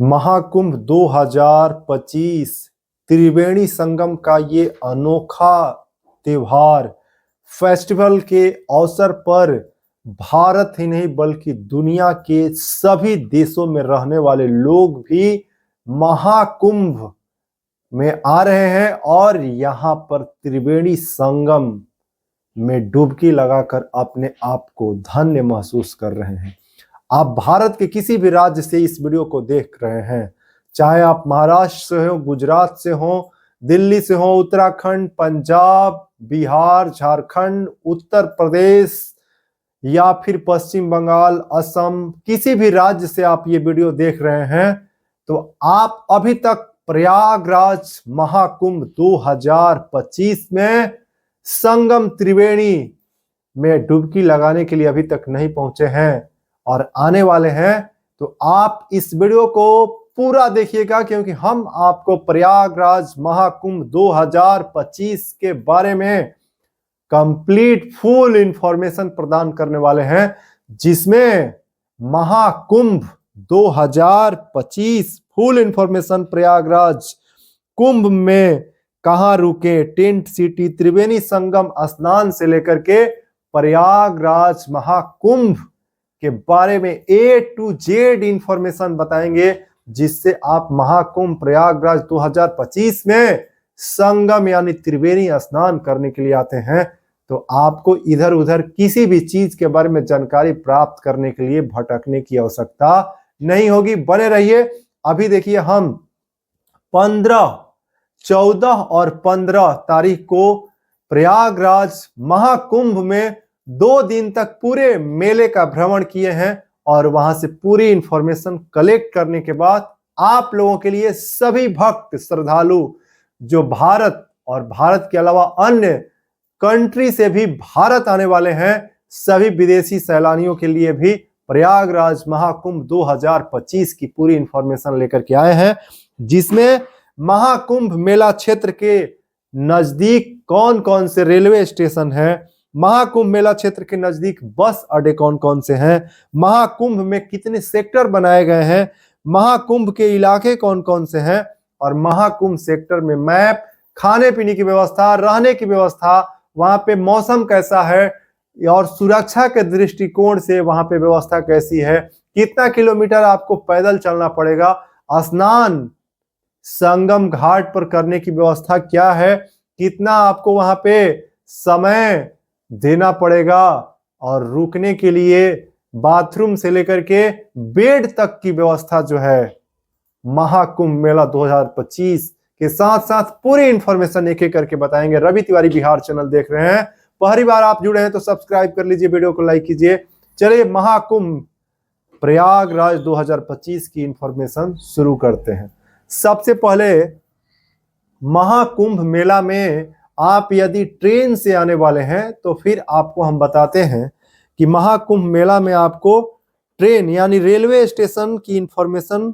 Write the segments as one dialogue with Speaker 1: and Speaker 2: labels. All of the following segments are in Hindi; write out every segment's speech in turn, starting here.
Speaker 1: महाकुंभ 2025 त्रिवेणी संगम का ये अनोखा त्योहार फेस्टिवल के अवसर पर भारत ही नहीं बल्कि दुनिया के सभी देशों में रहने वाले लोग भी महाकुंभ में आ रहे हैं और यहाँ पर त्रिवेणी संगम में डुबकी लगाकर अपने आप को धन्य महसूस कर रहे हैं। आप भारत के किसी भी राज्य से इस वीडियो को देख रहे हैं, चाहे आप महाराष्ट्र से हो, गुजरात से हो, दिल्ली से हो, उत्तराखंड, पंजाब, बिहार, झारखंड, उत्तर प्रदेश या फिर पश्चिम बंगाल, असम, किसी भी राज्य से आप ये वीडियो देख रहे हैं, तो आप अभी तक प्रयागराज महाकुंभ 2025 में संगम त्रिवेणी में डुबकी लगाने के लिए अभी तक नहीं पहुंचे हैं और आने वाले हैं। तो आप इस वीडियो को पूरा देखिएगा क्योंकि हम आपको प्रयागराज महाकुंभ 2025 के बारे में कंप्लीट फुल इंफॉर्मेशन प्रदान करने वाले हैं, जिसमें महाकुंभ 2025 फुल इंफॉर्मेशन, प्रयागराज कुंभ में कहां रुके, टेंट सिटी, त्रिवेणी संगम स्नान से लेकर के प्रयागराज महाकुंभ के बारे में A to Z इंफॉर्मेशन बताएंगे, जिससे आप महाकुंभ प्रयागराज 2025 में संगम यानी त्रिवेणी स्नान करने के लिए आते हैं तो आपको इधर उधर किसी भी चीज के बारे में जानकारी प्राप्त करने के लिए भटकने की आवश्यकता नहीं होगी। बने रहिए। अभी देखिए, हम 15, 14 और 15 तारीख को प्रयागराज महाकुंभ में 2 दिन तक पूरे मेले का भ्रमण किए हैं और वहां से पूरी इंफॉर्मेशन कलेक्ट करने के बाद आप लोगों के लिए सभी भक्त श्रद्धालु जो भारत और भारत के अलावा अन्य कंट्री से भी भारत आने वाले हैं, सभी विदेशी सैलानियों के लिए भी प्रयागराज महाकुंभ 2025 की पूरी इंफॉर्मेशन लेकर के आए हैं, जिसमें महाकुंभ मेला क्षेत्र के नजदीक कौन कौन से रेलवे स्टेशन हैं, महाकुंभ मेला क्षेत्र के नजदीक बस अड्डे कौन कौन से हैं, महाकुंभ में कितने सेक्टर बनाए गए हैं, महाकुंभ के इलाके कौन कौन से हैं और महाकुंभ सेक्टर में मैप, खाने पीने की व्यवस्था, रहने की व्यवस्था, वहां पे मौसम कैसा है और सुरक्षा के दृष्टिकोण से वहां पे व्यवस्था कैसी है, कितना किलोमीटर आपको पैदल चलना पड़ेगा, स्नान संगम घाट पर करने की व्यवस्था क्या है, कितना आपको वहां पे समय देना पड़ेगा और रुकने के लिए बाथरूम से लेकर के बेड तक की व्यवस्था जो है महाकुंभ मेला 2025 के साथ साथ पूरी इंफॉर्मेशन एक एक करके बताएंगे। रवि तिवारी बिहार चैनल देख रहे हैं, पहली बार आप जुड़े हैं तो सब्सक्राइब कर लीजिए, वीडियो को लाइक कीजिए। चलिए महाकुंभ प्रयागराज 2025 की इंफॉर्मेशन शुरू करते हैं। सबसे पहले महाकुंभ मेला में आप यदि ट्रेन से आने वाले हैं तो फिर आपको हम बताते हैं कि महाकुंभ मेला में आपको ट्रेन यानी रेलवे स्टेशन की इंफॉर्मेशन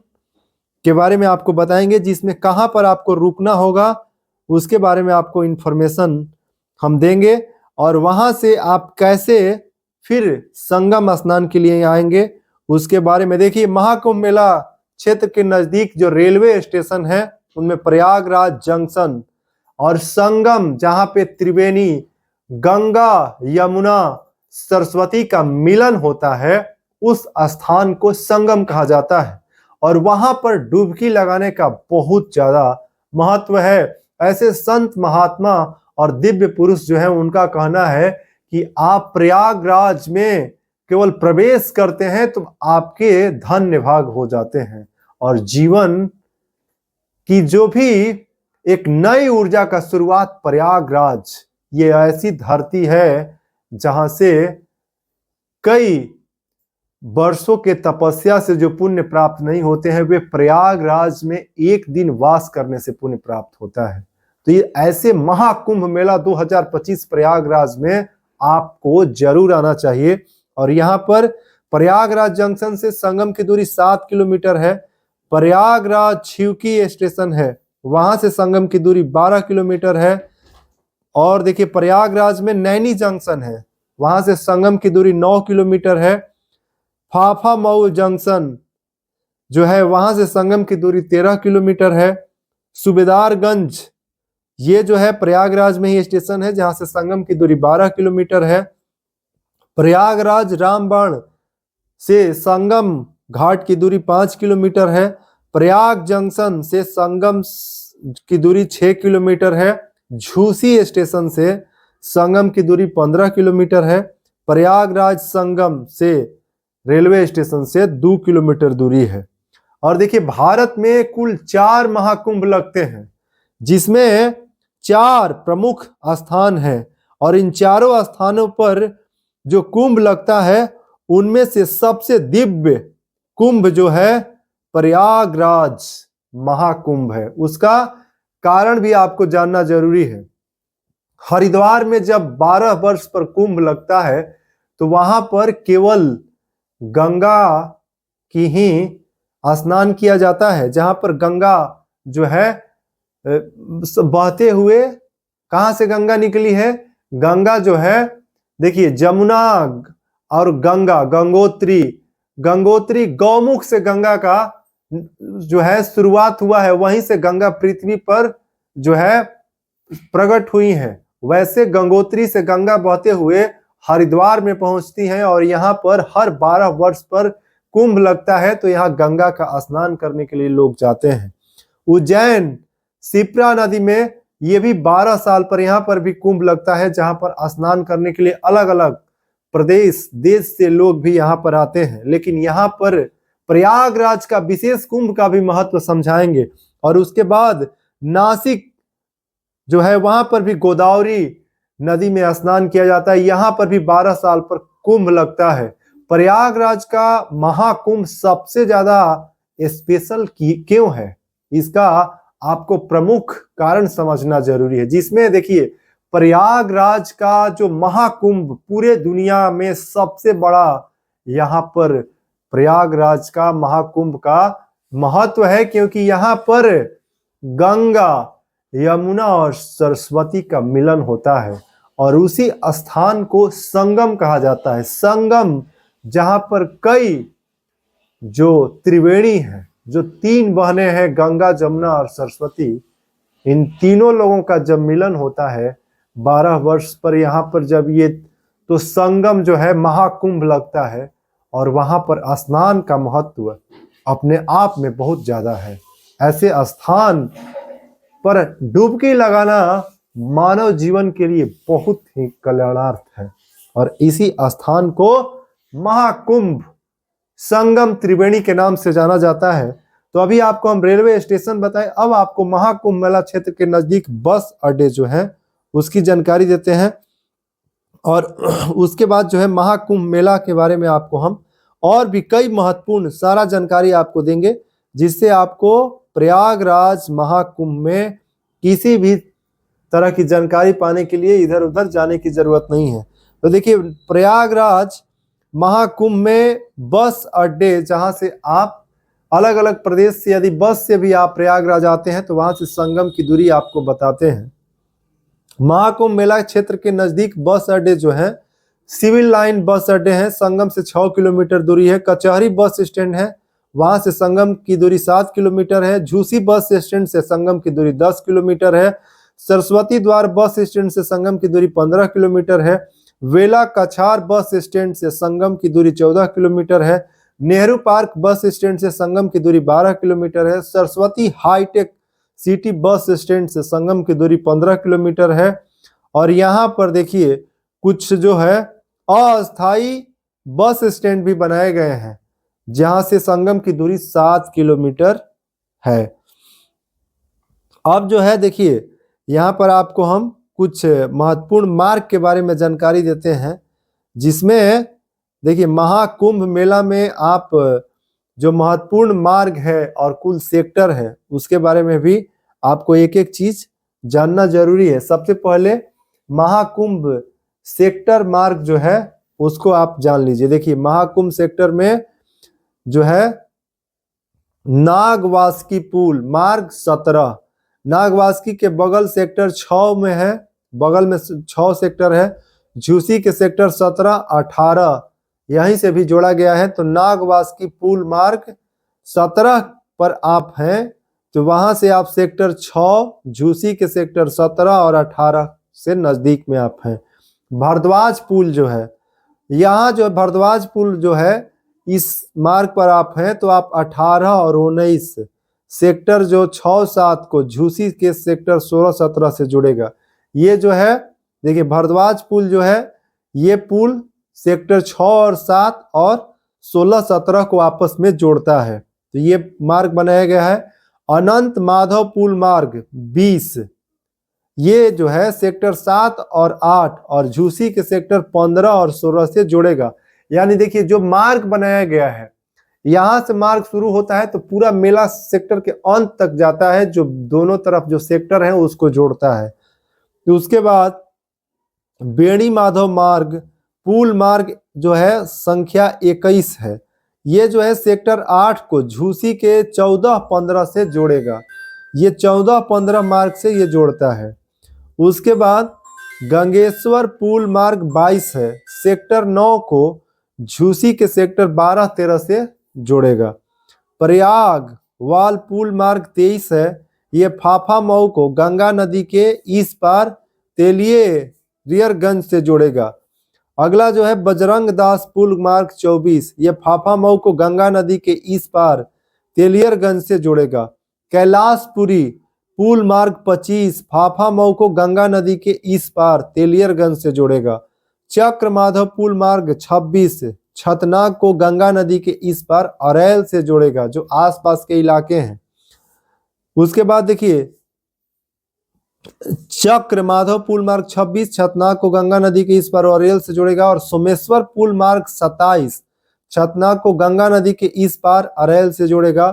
Speaker 1: के बारे में आपको बताएंगे, जिसमें कहां पर आपको रुकना होगा उसके बारे में आपको इंफॉर्मेशन हम देंगे और वहां से आप कैसे फिर संगम स्नान के लिए आएंगे उसके बारे में। देखिए, महाकुंभ मेला क्षेत्र के नजदीक जो रेलवे स्टेशन है उनमें प्रयागराज जंक्शन और संगम, जहां पे त्रिवेणी गंगा यमुना सरस्वती का मिलन होता है, उस स्थान को संगम कहा जाता है और वहां पर डुबकी लगाने का बहुत ज्यादा महत्व है। ऐसे संत महात्मा और दिव्य पुरुष जो है उनका कहना है कि आप प्रयागराज में केवल प्रवेश करते हैं तो आपके धन्य भाग हो जाते हैं और जीवन की जो भी एक नई ऊर्जा का शुरुआत प्रयागराज, ये ऐसी धरती है जहां से कई वर्षों के तपस्या से जो पुण्य प्राप्त नहीं होते हैं वे प्रयागराज में एक दिन वास करने से पुण्य प्राप्त होता है। तो ये ऐसे महाकुंभ मेला 2025 प्रयागराज में आपको जरूर आना चाहिए और यहाँ पर प्रयागराज जंक्शन से संगम की दूरी 7 किलोमीटर है। प्रयागराज छिवकी स्टेशन है, वहां से संगम की दूरी 12 किलोमीटर है और देखिए प्रयागराज में नैनी जंक्शन है, वहां से संगम की दूरी 9 किलोमीटर है। फाफा मऊ जंक्शन जो है वहां से संगम की दूरी 13 किलोमीटर है। सूबेदारगंज ये जो है प्रयागराज में ही स्टेशन है जहां से संगम की दूरी 12 किलोमीटर है। प्रयागराज रामबाण से संगम घाट की दूरी 5 किलोमीटर है। प्रयाग जंक्शन से संगम की दूरी 6 किलोमीटर है। झूसी स्टेशन से संगम की दूरी 15 किलोमीटर है। प्रयागराज संगम से रेलवे स्टेशन से 2 किलोमीटर दूरी है। और देखिए भारत में कुल 4 महाकुंभ लगते हैं जिसमें 4 प्रमुख स्थान हैं और इन चारों स्थानों पर जो कुंभ लगता है उनमें से सबसे दिव्य कुंभ जो है प्रयागराज महाकुंभ है। उसका कारण भी आपको जानना जरूरी है। हरिद्वार में जब 12 वर्ष पर कुंभ लगता है तो वहां पर केवल गंगा की ही स्नान किया जाता है, जहां पर गंगा जो है बहते हुए, कहां से गंगा निकली है? गंगा जो है देखिए जमुना और गंगा, गंगोत्री गौमुख से गंगा का जो है शुरुआत हुआ है, वहीं से गंगा पृथ्वी पर जो है प्रकट हुई है। वैसे गंगोत्री से गंगा बहते हुए हरिद्वार में पहुंचती हैं और यहाँ पर हर 12 वर्ष पर कुंभ लगता है, तो यहाँ गंगा का स्नान करने के लिए लोग जाते हैं। उज्जैन शिप्रा नदी में ये भी 12 साल पर यहाँ पर भी कुंभ लगता है, जहां पर स्नान करने के लिए अलग अलग प्रदेश देश से लोग भी यहाँ पर आते हैं। लेकिन यहाँ पर प्रयागराज का विशेष कुंभ का भी महत्व समझाएंगे। और उसके बाद नासिक जो है वहां पर भी गोदावरी नदी में स्नान किया जाता है, यहाँ पर भी 12 साल पर कुंभ लगता है। प्रयागराज का महाकुंभ सबसे ज्यादा स्पेशल क्यों है, इसका आपको प्रमुख कारण समझना जरूरी है। जिसमें देखिए प्रयागराज का जो महाकुंभ पूरे दुनिया में सबसे बड़ा यहाँ पर प्रयागराज का महाकुंभ का महत्व है, क्योंकि यहाँ पर गंगा, यमुना और सरस्वती का मिलन होता है और उसी स्थान को संगम कहा जाता है। संगम जहां पर कई जो त्रिवेणी है, जो 3 बहनें हैं, गंगा, जमुना और सरस्वती, इन तीनों लोगों का जब मिलन होता है 12 वर्ष पर यहाँ पर जब ये, तो संगम जो है महाकुंभ लगता है और वहां पर स्नान का महत्व अपने आप में बहुत ज्यादा है। ऐसे स्थान पर डुबकी लगाना मानव जीवन के लिए बहुत ही कल्याणार्थ है और इसी स्थान को महाकुंभ संगम त्रिवेणी के नाम से जाना जाता है। तो अभी आपको हम रेलवे स्टेशन बताएं, अब आपको महाकुंभ मेला क्षेत्र के नजदीक बस अड्डे जो है उसकी जानकारी देते हैं और उसके बाद जो है महाकुंभ मेला के बारे में आपको हम और भी कई महत्वपूर्ण सारा जानकारी आपको देंगे, जिससे आपको प्रयागराज महाकुंभ में किसी भी तरह की जानकारी पाने के लिए इधर उधर जाने की जरूरत नहीं है। तो देखिए प्रयागराज महाकुंभ में बस अड्डे, जहां से आप अलग अलग प्रदेश से यदि बस से भी आप प्रयागराज आते हैं तो वहां से संगम की दूरी आपको बताते हैं। महाकुंभ मेला क्षेत्र के नजदीक बस अड्डे जो हैं सिविल लाइन बस अड्डे हैं, संगम से 6 किलोमीटर दूरी है। कचहरी बस स्टैंड है, वहां से संगम की दूरी 7 किलोमीटर है। झूसी बस स्टैंड से संगम की दूरी 10 किलोमीटर है। सरस्वती द्वार बस स्टैंड से संगम की दूरी 15 किलोमीटर है। वेला कछार बस स्टैंड से संगम की दूरी 14 किलोमीटर है। नेहरू पार्क बस स्टैंड से संगम की दूरी 12 किलोमीटर है। Saraswati hi tech city bus stand से संगम की दूरी 15 किलोमीटर है। और यहाँ पर देखिए कुछ जो है अस्थायी बस स्टैंड भी बनाए गए हैं, जहां से संगम की दूरी 7 किलोमीटर है। अब जो है देखिए यहाँ पर आपको हम कुछ महत्वपूर्ण मार्ग के बारे में जानकारी देते हैं, जिसमें देखिए महाकुंभ मेला में आप जो महत्वपूर्ण मार्ग है और कुल सेक्टर है उसके बारे में भी आपको एक एक चीज जानना जरूरी है। सबसे पहले महाकुंभ सेक्टर मार्ग जो है उसको आप जान लीजिए। देखिए महाकुंभ सेक्टर में जो है नागवासुकी पुल मार्ग 17, नागवासुकी के बगल सेक्टर 6 में है, बगल में 6 सेक्टर है। झूसी के सेक्टर 17, 18 यहीं से भी जोड़ा गया है। तो नागवासुकी पुल मार्ग 17 पर आप हैं तो वहां से आप सेक्टर 6, झूसी के सेक्टर 17 और 18 से नजदीक में आप हैं। भारद्वाज पुल जो है, यहाँ जो भारद्वाज पुल जो है, इस मार्ग पर आप हैं तो आप 18 और 19 सेक्टर जो 6-7 को झूसी के सेक्टर 16-17 से जुड़ेगा। ये जो है देखिए भारद्वाज पुल जो है, ये पुल सेक्टर 6 और 7 और 16-17 को आपस में जोड़ता है। तो ये मार्ग बनाया गया है। अनंत माधव पुल मार्ग 20, ये जो है सेक्टर 7 और 8 और झूसी के सेक्टर 15 और 16 से जुड़ेगा। यानी देखिए जो मार्ग बनाया गया है, यहां से मार्ग शुरू होता है तो पूरा मेला सेक्टर के अंत तक जाता है, जो दोनों तरफ जो सेक्टर है उसको जोड़ता है। तो उसके बाद बेणी माधव मार्ग पुल मार्ग जो है संख्या 21 है, ये जो है सेक्टर 8 को झूसी के 14-15 से जोड़ेगा। ये 14-15 मार्ग से ये जोड़ता है। उसके बाद गंगेश्वर पुल मार्ग 22 है, सेक्टर 9 को झूसी के सेक्टर 12-13 से जोड़ेगा। प्रयाग वाल पुल मार्ग 23 है, ये फाफा मऊ को गंगा नदी के इस पार तेलिए रियरगंज से जोड़ेगा। अगला जो है बजरंग दास पुल मार्ग 24, ये फाफा मऊ को गंगा नदी के इस पार तेलियरगंज से जोड़ेगा। कैलाशपुरी पुल मार्ग 25 फाफा मऊ को गंगा नदी के इस पार तेलियरगंज से जोड़ेगा। चक्र माधव पुल मार्ग 26 छतनाग को गंगा नदी के इस पार अरैल से जोड़ेगा, जो आसपास के इलाके हैं। उसके बाद देखिए चक्र माधव पुल मार्ग 26 छतनाग को गंगा नदी के इस पार अरैल से जोड़ेगा। और सोमेश्वर पुल मार्ग 27 छतनाग को गंगा नदी के इस पार अरैल से जोड़ेगा।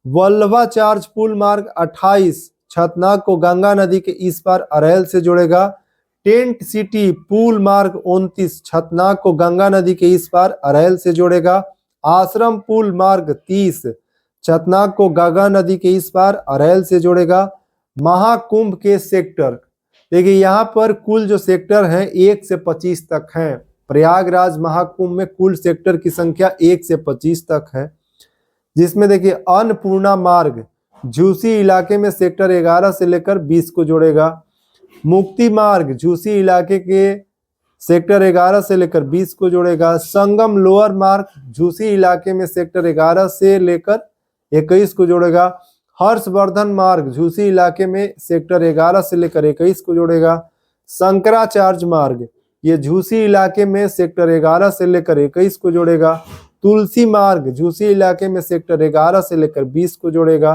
Speaker 1: वल्लभाचार्य पुल मार्ग 28 छतनाग को गंगा नदी के इस पार अरैल से जोड़ेगा। टेंट सिटी पुल मार्ग 29 छतनाग को गंगा नदी के इस पार अरैल से जोड़ेगा। आश्रम पुल मार्ग 30 छतनाग को गंगा नदी के इस पार अरैल से जोड़ेगा। महाकुंभ के सेक्टर देखिए, यहाँ पर कुल जो सेक्टर हैं 1 से 25 तक हैं। प्रयागराज महाकुंभ में कुल सेक्टर की संख्या 1 से 25 तक है, जिसमें देखिए अन्नपूर्णा मार्ग झूसी इलाके में सेक्टर 11 से लेकर 20 को जोड़ेगा। मुक्ति मार्ग झूसी इलाके के सेक्टर 11 से लेकर 20 को जोड़ेगा। संगम लोअर मार्ग झूसी इलाके में सेक्टर 11 से लेकर 21 को जोड़ेगा। हर्षवर्धन मार्ग झूसी इलाके में सेक्टर 11 से लेकर 21 को जोड़ेगा। शंकराचार्य मार्ग ये झूसी इलाके में सेक्टर 11 से लेकर 21 को जोड़ेगा। तुलसी मार्ग झूसी इलाके में सेक्टर 11 से लेकर 20 को जोड़ेगा।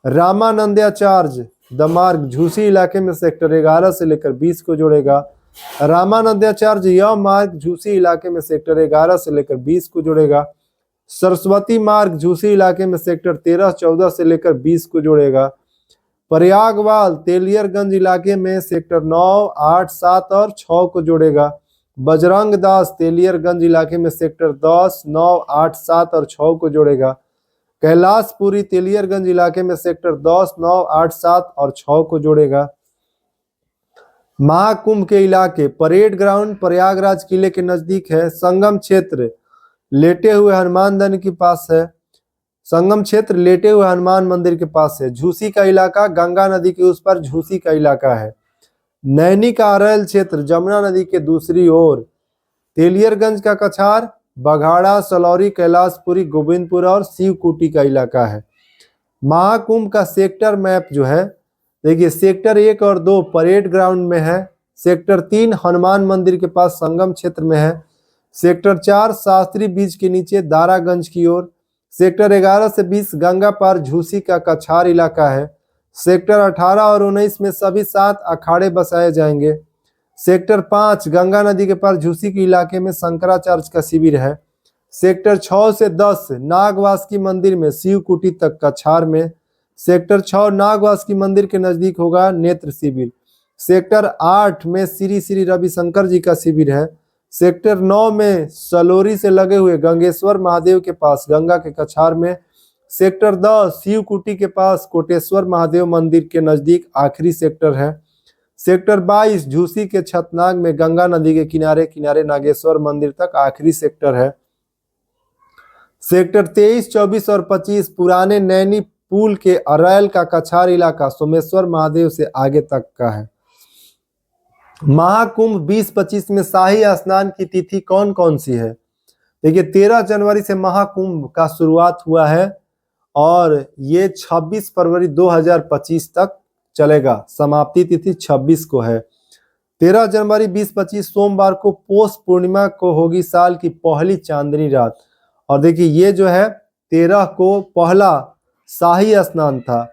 Speaker 1: रामानंदाचार्य द मार्ग झूसी इलाके में सेक्टर 11 से लेकर 20 को जोड़ेगा। रामानंदाचार्य यह मार्ग झूसी इलाके में सेक्टर 11 से लेकर 20 को जोड़ेगा। सरस्वती मार्ग झूसी इलाके में सेक्टर 13-14 से लेकर 20 को जोड़ेगा। प्रयागवाल तेलियरगंज इलाके में सेक्टर 9, 8, 7 और 6 को जोड़ेगा। बजरंग दास तेलियरगंज इलाके में सेक्टर 10, 9, 8, 7 और 6 को जोड़ेगा। कैलाशपुरी तेलियरगंज इलाके में सेक्टर 10, 9, 8, 7 और 6 को जोड़ेगा। महाकुंभ के इलाके परेड ग्राउंड प्रयागराज किले के नजदीक है। संगम क्षेत्र लेटे हुए हनुमान दन के पास है। संगम क्षेत्र लेटे हुए हनुमान मंदिर के पास है। झूसी का इलाका गंगा नदी के उस पर झूसी का इलाका है। नैनी का अरैल क्षेत्र जमुना नदी के दूसरी ओर। तेलियरगंज का कछार बघाड़ा, सलौरी, कैलाशपुरी, गोविंदपुर और शिवकुटी का इलाका है। महाकुंभ का सेक्टर मैप जो है देखिए, सेक्टर 1 और 2 परेड ग्राउंड में है। सेक्टर 3 हनुमान मंदिर के पास संगम क्षेत्र में है। सेक्टर 4 शास्त्री बीज के नीचे दारागंज की ओर। सेक्टर 11 से 20 गंगा पार झूसी का कछार इलाका है। सेक्टर 18 और 19 में सभी 7 अखाड़े बसाए जाएंगे। सेक्टर 5 गंगा नदी के पार झूसी के इलाके में शंकराचार्य का शिविर है। सेक्टर 6 से 10 नागवासुकी मंदिर में शिवकुटी तक कछार में। सेक्टर 6 नागवासुकी मंदिर के नजदीक होगा नेत्र शिविर। सेक्टर 8 में श्री श्री रविशंकर जी का शिविर है। सेक्टर 9 में सलोरी से लगे हुए गंगेश्वर महादेव के पास गंगा के कछार में। सेक्टर 10 शिवकुटी के पास कोटेश्वर महादेव मंदिर के नजदीक आखिरी सेक्टर है। सेक्टर 22 झूसी के छतनाग में गंगा नदी के किनारे किनारे नागेश्वर मंदिर तक आखिरी सेक्टर है। सेक्टर 23, 24 और 25 पुराने नैनी पुल के अरैल का कछार इलाका सोमेश्वर महादेव से आगे तक का है। महाकुंभ 2025 में शाही स्नान की तिथि कौन कौन सी है? देखिए 13 जनवरी से महाकुंभ का शुरुआत हुआ है और ये 26 फरवरी 2025 तक चलेगा। समाप्ति तिथि 26 को है। 13 जनवरी 2025 सोमवार को पौष पूर्णिमा को होगी साल की पहली चांदनी रात। और देखिए ये जो है 13 को पहला शाही स्नान था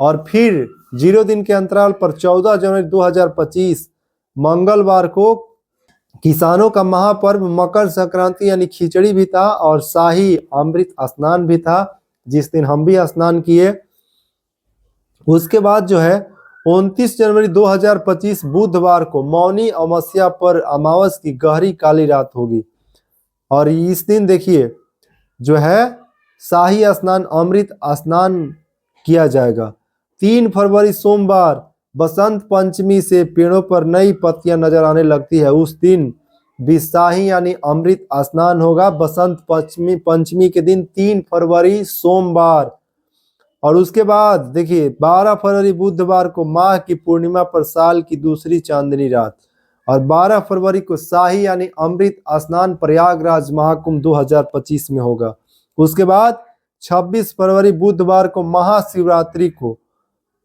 Speaker 1: और फिर 0 दिन के अंतराल पर 14 जनवरी 2025 मंगलवार को किसानों का महापर्व मकर संक्रांति यानी खिचड़ी भी था और शाही अमृत स्नान भी था, जिस दिन हम भी स्नान किए। उसके बाद जो है 29 जनवरी 2025 बुधवार को मौनी अमावस्या पर अमावस की गहरी काली रात होगी और इस दिन देखिए जो है शाही स्नान अमृत स्नान किया जाएगा। 3 फरवरी सोमवार बसंत पंचमी से पेड़ों पर नई पत्तियां नजर आने लगती है, उस दिन भी शाही यानी अमृत स्नान होगा बसंत पंचमी के दिन 3 फरवरी सोमवार। और उसके बाद देखिए 12 फरवरी बुधवार को माह की पूर्णिमा पर साल की दूसरी चांदनी रात और 12 फरवरी को शाही यानी अमृत स्नान प्रयागराज महाकुंभ 2025 में होगा। उसके बाद 26 फरवरी बुधवार को महाशिवरात्रि को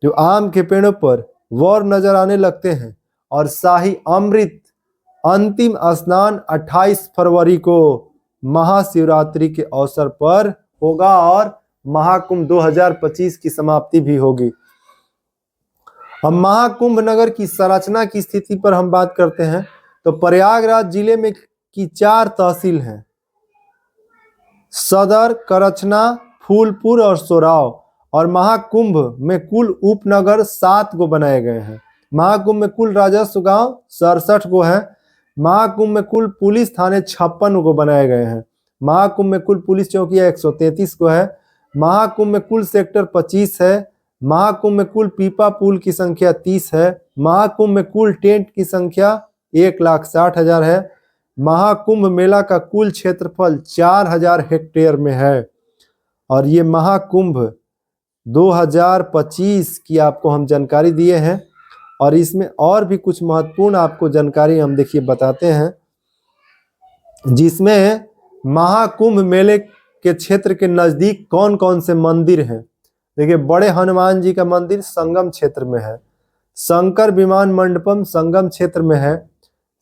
Speaker 1: जो आम के पेड़ों पर वर नजर आने लगते हैं और शाही अमृत अंतिम स्नान 28 फरवरी को महाशिवरात्रि के अवसर पर होगा और महाकुंभ 2025 की समाप्ति भी होगी। अब महाकुंभ नगर की संरचना की स्थिति पर हम बात करते हैं तो प्रयागराज जिले में की 4 तहसील हैं, सदर, करछना, फूलपुर और सोराव। और महाकुंभ में कुल उपनगर 7 को बनाए गए हैं। महाकुंभ में कुल राजस्व गांव 67 को है। महाकुंभ में कुल पुलिस थाने 56 को बनाए गए हैं। महाकुंभ में कुल पुलिस चौकियां 133 को है। महाकुंभ में कुल सेक्टर 25 है। महाकुंभ में कुल पीपा पुल की संख्या 30 है। महाकुंभ में कुल टेंट की संख्या 1,60,000 है। महाकुंभ मेला का कुल क्षेत्रफल 4,000 हेक्टेयर में है। और ये महाकुंभ 2025 की आपको हम जानकारी दिए हैं और इसमें और भी कुछ महत्वपूर्ण आपको जानकारी हम देखिए बताते हैं, जिसमें महाकुंभ मेले के क्षेत्र के नजदीक कौन कौन से मंदिर हैं। देखिए बड़े हनुमान जी का मंदिर संगम क्षेत्र में है। शंकर विमान मंडपम संगम क्षेत्र में है।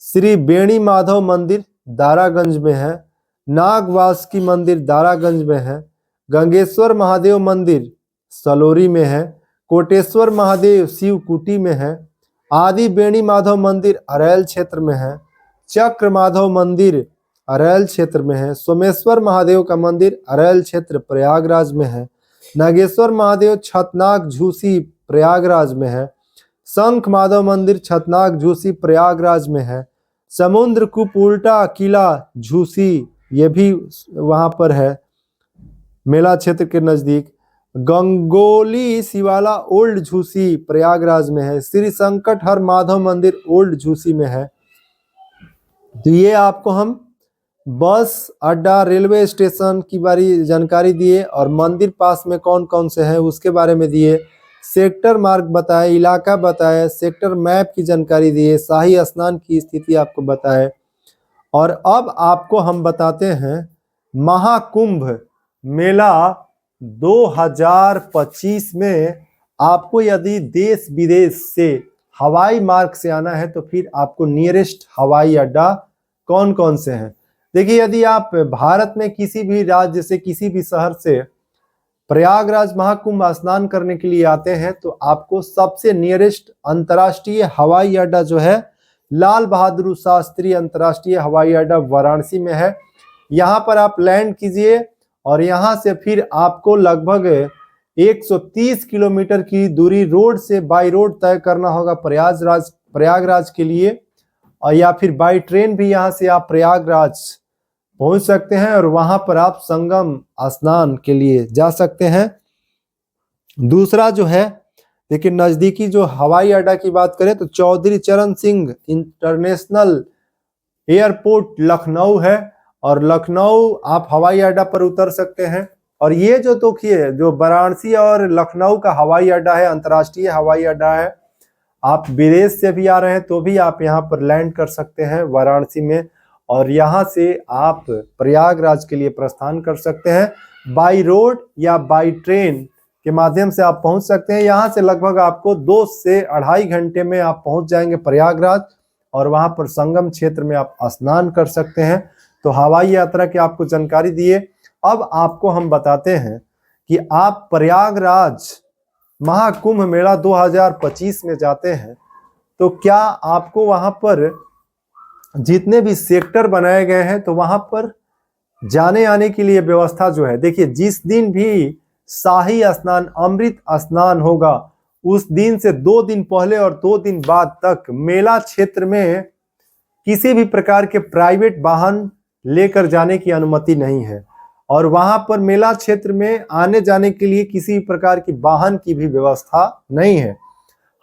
Speaker 1: श्री बेणी माधव मंदिर दारागंज में है। नागवासुकी मंदिर दारागंज में है। गंगेश्वर महादेव मंदिर सलोरी में है। कोटेश्वर महादेव शिवकुटी में है। आदि बेणी माधव मंदिर अरैल क्षेत्र में है। चक्र माधव मंदिर अरैल क्षेत्र में है। सोमेश्वर महादेव का मंदिर अरैल क्षेत्र प्रयागराज में है। नागेश्वर महादेव छतनाग झूसी प्रयागराज में है। शंख माधव मंदिर छतनाग झूसी प्रयागराज में है। समुद्र कूप उल्टा किला झूसी ये भी वहां पर है मेला क्षेत्र के नजदीक। गंगोली शिवाला ओल्ड झूसी प्रयागराज में है। श्री संकट हर माधव मंदिर ओल्ड झूसी में है। तो ये आपको हम बस अड्डा रेलवे स्टेशन की बारी जानकारी दिए और मंदिर पास में कौन कौन से हैं उसके बारे में दिए। सेक्टर मार्ग बताए, इलाका बताए, सेक्टर मैप की जानकारी दिए, शाही स्नान की स्थिति आपको बताए। और अब आपको हम बताते हैं महाकुंभ मेला 2025 में आपको यदि देश विदेश से हवाई मार्ग से आना है तो फिर आपको नियरेस्ट हवाई अड्डा कौन कौन से हैं। देखिए यदि आप भारत में किसी भी राज्य से किसी भी शहर से प्रयागराज महाकुंभ स्नान करने के लिए आते हैं तो आपको सबसे नियरेस्ट अंतर्राष्ट्रीय हवाई अड्डा जो है लाल बहादुर शास्त्री अंतर्राष्ट्रीय हवाई अड्डा वाराणसी में है। यहाँ पर आप लैंड कीजिए और यहाँ से फिर आपको लगभग 130 किलोमीटर की दूरी रोड से बाई रोड तय करना होगा प्रयागराज के लिए, और या फिर बाई ट्रेन भी यहाँ से आप प्रयागराज पहुंच सकते हैं और वहां पर आप संगम स्नान के लिए जा सकते हैं। दूसरा जो है देखिए नजदीकी जो हवाई अड्डा की बात करें तो चौधरी चरण सिंह इंटरनेशनल एयरपोर्ट लखनऊ है और लखनऊ आप हवाई अड्डा पर उतर सकते हैं। और ये जो देखिए जो वाराणसी और लखनऊ का हवाई अड्डा है, अंतर्राष्ट्रीय हवाई अड्डा है, आप विदेश से भी आ रहे हैं तो भी आप यहाँ पर लैंड कर सकते हैं वाराणसी में, और यहाँ से आप प्रयागराज के लिए प्रस्थान कर सकते हैं। बाई रोड या बाई ट्रेन के माध्यम से आप पहुंच सकते हैं। यहाँ से लगभग आपको 2 से 2.5 घंटे में आप पहुंच जाएंगे प्रयागराज, और वहां पर संगम क्षेत्र में आप स्नान कर सकते हैं। तो हवाई यात्रा की आपको जानकारी दिए। अब आपको हम बताते हैं कि आप प्रयागराज महाकुंभ मेला 2025 में जाते हैं तो क्या आपको वहां पर जितने भी सेक्टर बनाए गए हैं तो वहां पर जाने आने के लिए व्यवस्था जो है, देखिए जिस दिन भी शाही स्नान अमृत स्नान होगा उस दिन से 2 दिन पहले और 2 दिन बाद तक मेला क्षेत्र में किसी भी प्रकार के प्राइवेट वाहन लेकर जाने की अनुमति नहीं है, और वहां पर मेला क्षेत्र में आने जाने के लिए किसी प्रकार की वाहन की भी व्यवस्था नहीं है।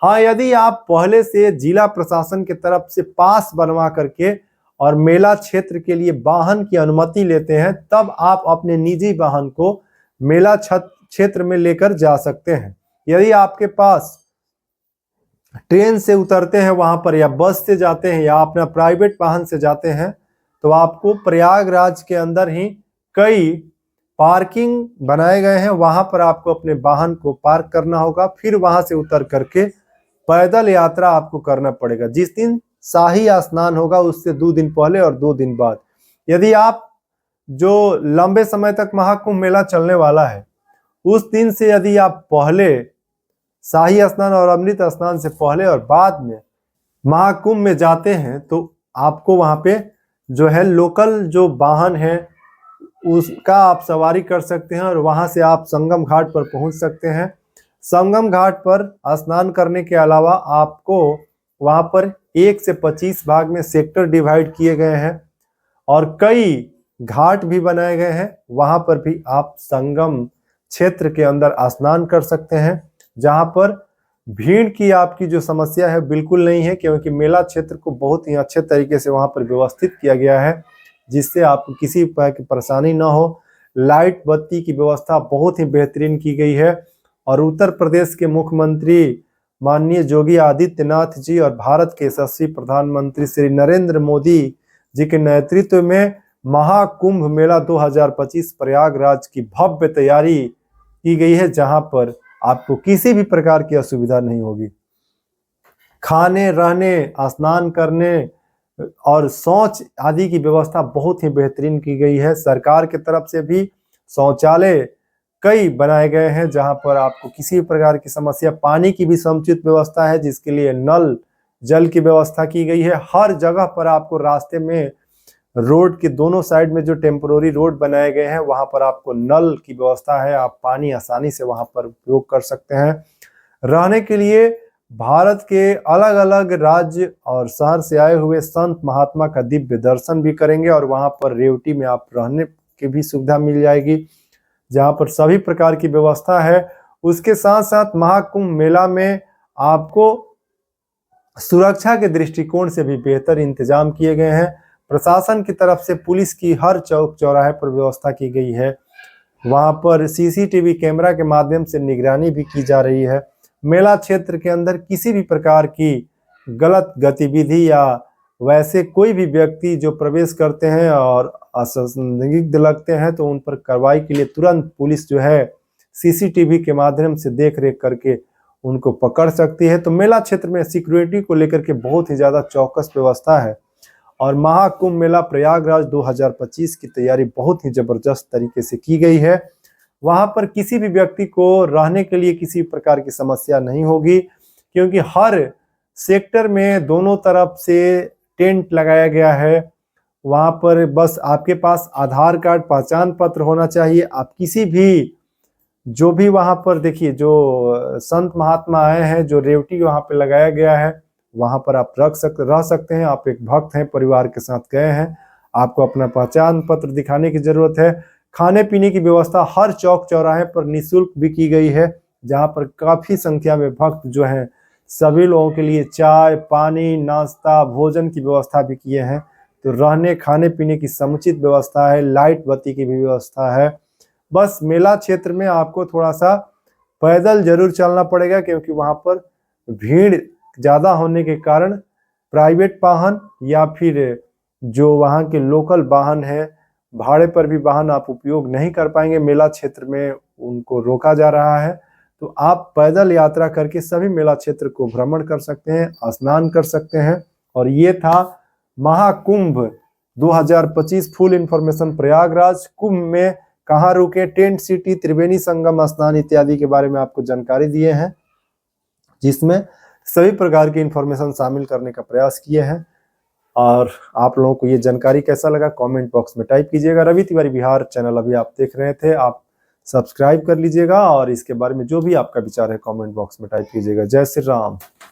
Speaker 1: हाँ, यदि आप पहले से जिला प्रशासन की तरफ से पास बनवा करके और मेला क्षेत्र के लिए वाहन की अनुमति लेते हैं तब आप अपने निजी वाहन को मेला क्षेत्र में लेकर जा सकते हैं। यदि आपके पास ट्रेन से उतरते हैं वहां पर या बस से जाते हैं या अपना प्राइवेट वाहन से जाते हैं तो आपको प्रयागराज के अंदर ही कई पार्किंग बनाए गए हैं, वहां पर आपको अपने वाहन को पार्क करना होगा, फिर वहां से उतर करके पैदल यात्रा आपको करना पड़ेगा। जिस दिन शाही स्नान होगा उससे 2 दिन पहले और 2 दिन बाद। यदि आप जो लंबे समय तक महाकुंभ मेला चलने वाला है उस दिन से यदि आप पहले शाही स्नान और अमृत स्नान से पहले और बाद में महाकुंभ में जाते हैं तो आपको वहां पे जो है लोकल जो वाहन है उसका आप सवारी कर सकते हैं और वहां से आप संगम घाट पर पहुंच सकते हैं। संगम घाट पर स्नान करने के अलावा आपको वहां पर 1 से 25 भाग में सेक्टर डिवाइड किए गए हैं और कई घाट भी बनाए गए हैं, वहां पर भी आप संगम क्षेत्र के अंदर स्नान कर सकते हैं, जहां पर भीड़ की आपकी जो समस्या है बिल्कुल नहीं है, क्योंकि मेला क्षेत्र को बहुत ही अच्छे तरीके से वहां पर व्यवस्थित किया गया है जिससे आपको किसी प्रकार की परेशानी ना हो। लाइट बत्ती की व्यवस्था बहुत ही बेहतरीन की गई है और उत्तर प्रदेश के मुख्यमंत्री माननीय योगी आदित्यनाथ जी और भारत के यशस्वी प्रधानमंत्री श्री नरेंद्र मोदी जी के नेतृत्व में महाकुंभ मेला 2025 प्रयागराज की भव्य तैयारी की गई है, जहां पर आपको किसी भी प्रकार की असुविधा नहीं होगी। खाने, रहने, स्नान करने और शौच आदि की व्यवस्था बहुत ही बेहतरीन की गई है। सरकार की तरफ से भी शौचालय कई बनाए गए हैं जहां पर आपको किसी प्रकार की समस्या, पानी की भी समुचित व्यवस्था है जिसके लिए नल जल की व्यवस्था की गई है। हर जगह पर आपको रास्ते में रोड के दोनों साइड में जो टेम्पोररी रोड बनाए गए हैं वहां पर आपको नल की व्यवस्था है, आप पानी आसानी से वहां पर उपयोग कर सकते हैं। रहने के लिए भारत के अलग अलग राज्य और शहर से आए हुए संत महात्मा का दिव्य दर्शन भी करेंगे और वहां पर रेवटी में आप रहने की भी सुविधा मिल जाएगी, जहां पर सभी प्रकार की व्यवस्था है। उसके साथ साथ महाकुंभ मेला में आपको सुरक्षा के दृष्टिकोण से भी बेहतर इंतजाम किए गए हैं। प्रशासन की तरफ से पुलिस की हर चौक चौराहे पर व्यवस्था की गई है, वहां पर सीसीटीवी कैमरा के माध्यम से निगरानी भी की जा रही है। मेला क्षेत्र के अंदर किसी भी प्रकार की गलत गतिविधि या वैसे कोई भी व्यक्ति जो प्रवेश करते हैं और असंदिग्ध लगते हैं तो उन पर कार्रवाई के लिए तुरंत पुलिस जो है सीसीटीवी के माध्यम से देख रेख करके उनको पकड़ सकती है। तो मेला क्षेत्र में सिक्योरिटी को लेकर के बहुत ही ज्यादा चौकस व्यवस्था है और महाकुंभ मेला प्रयागराज 2025 की तैयारी बहुत ही जबरदस्त तरीके से की गई है। वहां पर किसी भी व्यक्ति को रहने के लिए किसी प्रकार की समस्या नहीं होगी, क्योंकि हर सेक्टर में दोनों तरफ से टेंट लगाया गया है। वहां पर बस आपके पास आधार कार्ड, पहचान पत्र होना चाहिए। आप किसी भी जो भी वहां पर देखिए जो संत महात्मा आए हैं, जो रेवटी वहां पे लगाया गया है वहां पर आप रह सकते हैं। आप एक भक्त हैं, परिवार के साथ गए हैं, आपको अपना पहचान पत्र दिखाने की जरूरत है। खाने पीने की व्यवस्था हर चौक चौराहे पर निःशुल्क भी की गई है, जहां पर काफी संख्या में भक्त जो हैं सभी लोगों के लिए चाय, पानी, नाश्ता, भोजन की व्यवस्था भी किए हैं। तो रहने खाने पीने की समुचित व्यवस्था है, लाइट बत्ती की भी व्यवस्था है। बस मेला क्षेत्र में आपको थोड़ा सा पैदल जरूर चलना पड़ेगा, क्योंकि वहां पर भीड़ ज्यादा होने के कारण प्राइवेट वाहन या फिर जो वहाँ के लोकल वाहन है, भाड़े पर भी वाहन आप उपयोग नहीं कर पाएंगे। मेला क्षेत्र में उनको रोका जा रहा है। तो आप पैदल यात्रा करके सभी मेला क्षेत्र को भ्रमण कर सकते हैं, स्नान कर सकते हैं। और ये था महाकुंभ 2025 फुल इंफॉर्मेशन। प्रयागराज कुंभ में कहाँ रुके, टेंट सिटी, त्रिवेणी संगम स्नान इत्यादि के बारे में आपको जानकारी दिए हैं, जिसमें सभी प्रकार की इंफॉर्मेशन शामिल करने का प्रयास किए हैं। और आप लोगों को ये जानकारी कैसा लगा कमेंट बॉक्स में टाइप कीजिएगा। रवि तिवारी बिहार चैनल अभी आप देख रहे थे, आप सब्सक्राइब कर लीजिएगा और इसके बारे में जो भी आपका विचार है कमेंट बॉक्स में टाइप कीजिएगा। जय श्री राम।